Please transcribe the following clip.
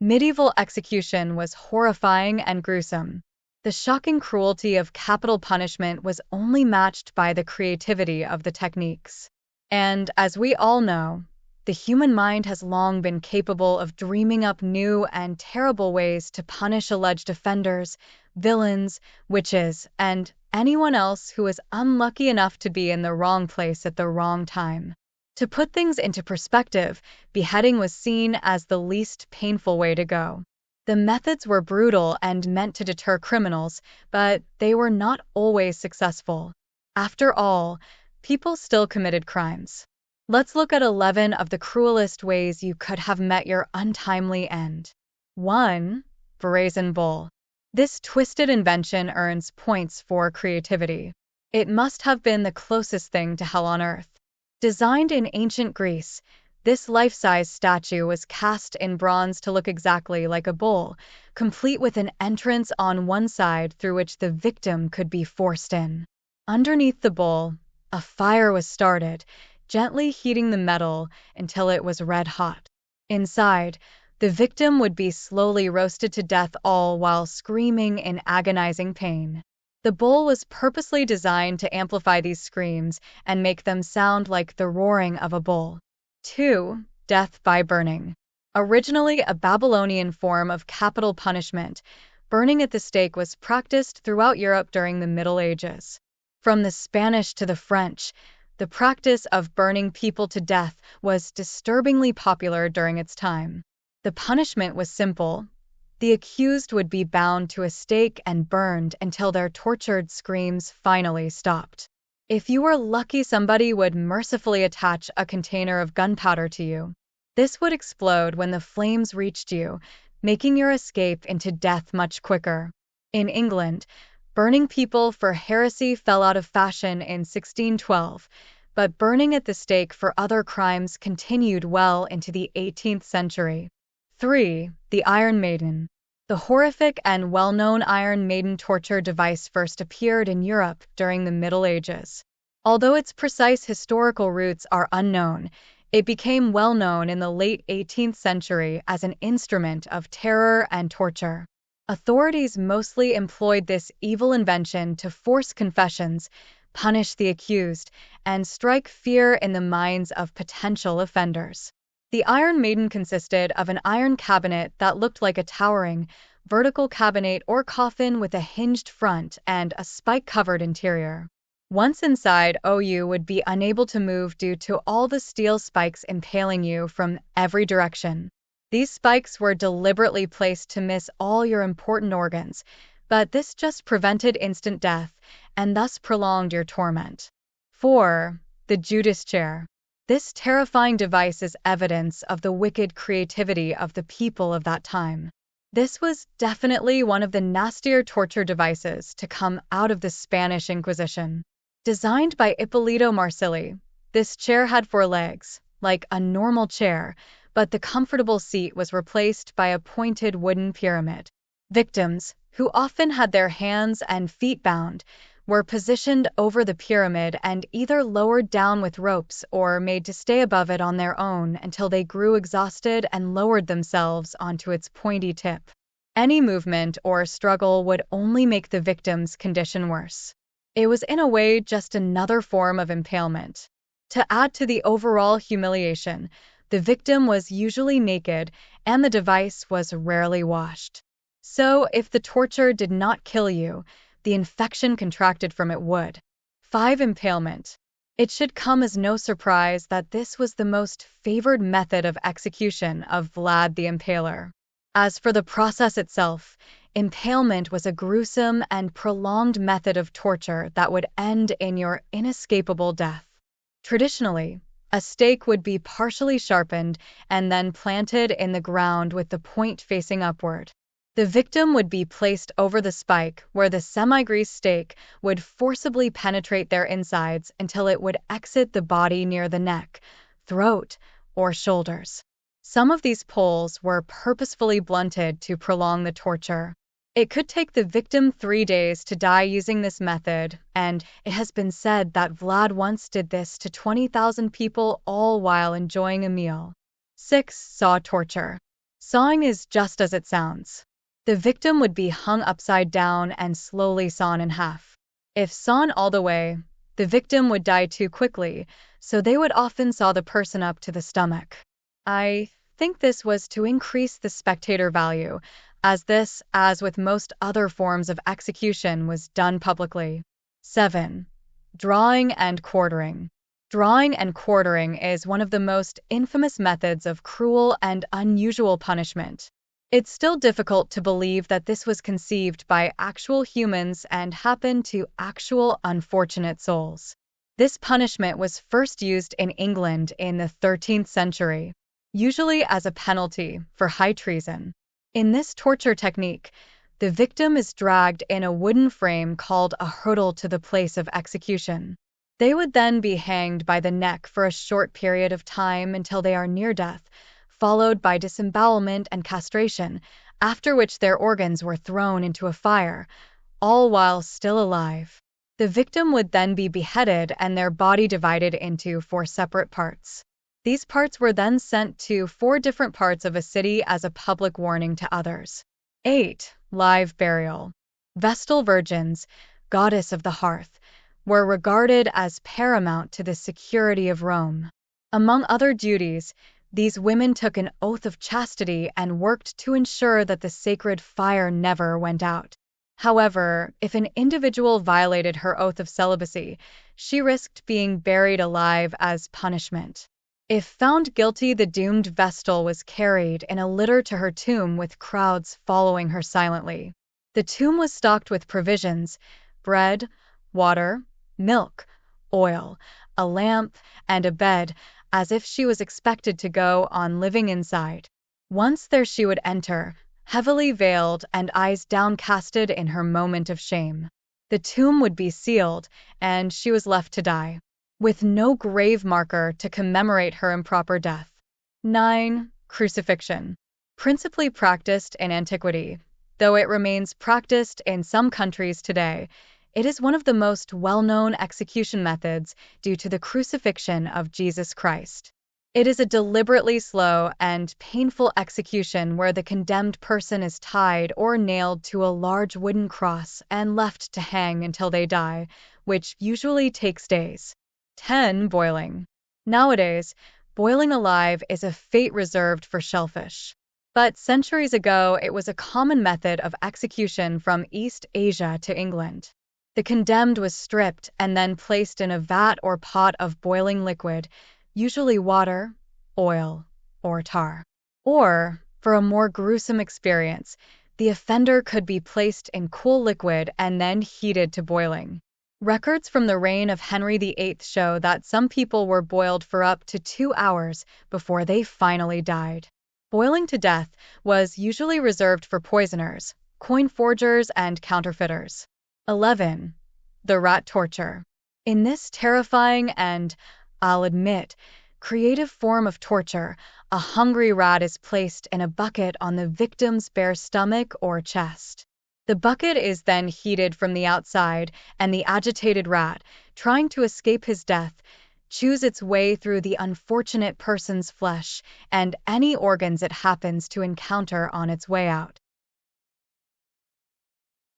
Medieval execution was horrifying and gruesome. The shocking cruelty of capital punishment was only matched by the creativity of the techniques. And, as we all know, the human mind has long been capable of dreaming up new and terrible ways to punish alleged offenders, villains, witches, and anyone else who is unlucky enough to be in the wrong place at the wrong time. To put things into perspective, beheading was seen as the least painful way to go. The methods were brutal and meant to deter criminals, but they were not always successful. After all, people still committed crimes. Let's look at 11 of the cruelest ways you could have met your untimely end. 1. Brazen bull. This twisted invention earns points for creativity. It must have been the closest thing to hell on earth. Designed in ancient Greece, this life-size statue was cast in bronze to look exactly like a bull, complete with an entrance on one side through which the victim could be forced in. Underneath the bull, a fire was started, gently heating the metal until it was red hot. Inside, the victim would be slowly roasted to death, all while screaming in agonizing pain. The bull was purposely designed to amplify these screams and make them sound like the roaring of a bull. 2. Death by burning. Originally a Babylonian form of capital punishment, burning at the stake was practiced throughout Europe during the Middle Ages. From the Spanish to the French, the practice of burning people to death was disturbingly popular during its time. The punishment was simple. The accused would be bound to a stake and burned until their tortured screams finally stopped. If you were lucky, somebody would mercifully attach a container of gunpowder to you. This would explode when the flames reached you, making your escape into death much quicker. In England, burning people for heresy fell out of fashion in 1612, but burning at the stake for other crimes continued well into the 18th century. 3. The Iron Maiden. The horrific and well-known Iron Maiden torture device first appeared in Europe during the Middle Ages. Although its precise historical roots are unknown, it became well known in the late 18th century as an instrument of terror and torture. Authorities mostly employed this evil invention to force confessions, punish the accused, and strike fear in the minds of potential offenders. The Iron Maiden consisted of an iron cabinet that looked like a towering, vertical cabinet or coffin with a hinged front and a spike-covered interior. Once inside, you would be unable to move due to all the steel spikes impaling you from every direction. These spikes were deliberately placed to miss all your important organs, but this just prevented instant death and thus prolonged your torment. 4. The Judas chair. This terrifying device is evidence of the wicked creativity of the people of that time. This was definitely one of the nastier torture devices to come out of the Spanish Inquisition. Designed by Ippolito Marsili, this chair had 4 legs, like a normal chair, but the comfortable seat was replaced by a pointed wooden pyramid. Victims, who often had their hands and feet bound, were positioned over the pyramid and either lowered down with ropes or made to stay above it on their own until they grew exhausted and lowered themselves onto its pointy tip. Any movement or struggle would only make the victim's condition worse. It was in a way just another form of impalement. To add to the overall humiliation, the victim was usually naked and the device was rarely washed. So, if the torture did not kill you, the infection contracted from it would. 5. Impalement. It should come as no surprise that this was the most favored method of execution of Vlad the Impaler. As for the process itself, impalement was a gruesome and prolonged method of torture that would end in your inescapable death. Traditionally, a stake would be partially sharpened and then planted in the ground with the point facing upward. The victim would be placed over the spike where the semi-greased stake would forcibly penetrate their insides until it would exit the body near the neck, throat, or shoulders. Some of these poles were purposefully blunted to prolong the torture. It could take the victim 3 days to die using this method, and it has been said that Vlad once did this to 20,000 people all while enjoying a meal. 6. Saw torture. Sawing is just as it sounds. The victim would be hung upside down and slowly sawn in half. If sawn all the way, the victim would die too quickly, so they would often saw the person up to the stomach. I think this was to increase the spectator value, as this, as with most other forms of execution, was done publicly. 7. Drawing and quartering. Drawing and quartering is one of the most infamous methods of cruel and unusual punishment. It's still difficult to believe that this was conceived by actual humans and happened to actual unfortunate souls. This punishment was first used in England in the 13th century, usually as a penalty for high treason. In this torture technique, the victim is dragged in a wooden frame called a hurdle to the place of execution. They would then be hanged by the neck for a short period of time until they are near death, followed by disembowelment and castration, after which their organs were thrown into a fire, all while still alive. The victim would then be beheaded and their body divided into 4 separate parts. These parts were then sent to 4 different parts of a city as a public warning to others. 8. Live burial. Vestal virgins, goddess of the hearth, were regarded as paramount to the security of Rome. Among other duties, these women took an oath of chastity and worked to ensure that the sacred fire never went out. However, if an individual violated her oath of celibacy, she risked being buried alive as punishment. If found guilty, the doomed Vestal was carried in a litter to her tomb with crowds following her silently. The tomb was stocked with provisions, bread, water, milk, oil, a lamp, and a bed, as if she was expected to go on living inside. Once there she would enter, heavily veiled and eyes downcasted in her moment of shame. The tomb would be sealed, and she was left to die, with no grave marker to commemorate her improper death. 9. Crucifixion. Principally practiced in antiquity, though it remains practiced in some countries today, it is one of the most well-known execution methods due to the crucifixion of Jesus Christ. It is a deliberately slow and painful execution where the condemned person is tied or nailed to a large wooden cross and left to hang until they die, which usually takes days. 10. Boiling. Nowadays, boiling alive is a fate reserved for shellfish. But centuries ago, it was a common method of execution from East Asia to England. The condemned was stripped and then placed in a vat or pot of boiling liquid, usually water, oil, or tar. Or, for a more gruesome experience, the offender could be placed in cool liquid and then heated to boiling. Records from the reign of Henry VIII show that some people were boiled for up to 2 hours before they finally died. Boiling to death was usually reserved for poisoners, coin forgers, and counterfeiters. 11. The rat torture. In this terrifying and, I'll admit, creative form of torture, a hungry rat is placed in a bucket on the victim's bare stomach or chest. The bucket is then heated from the outside, and the agitated rat, trying to escape his death, chews its way through the unfortunate person's flesh and any organs it happens to encounter on its way out.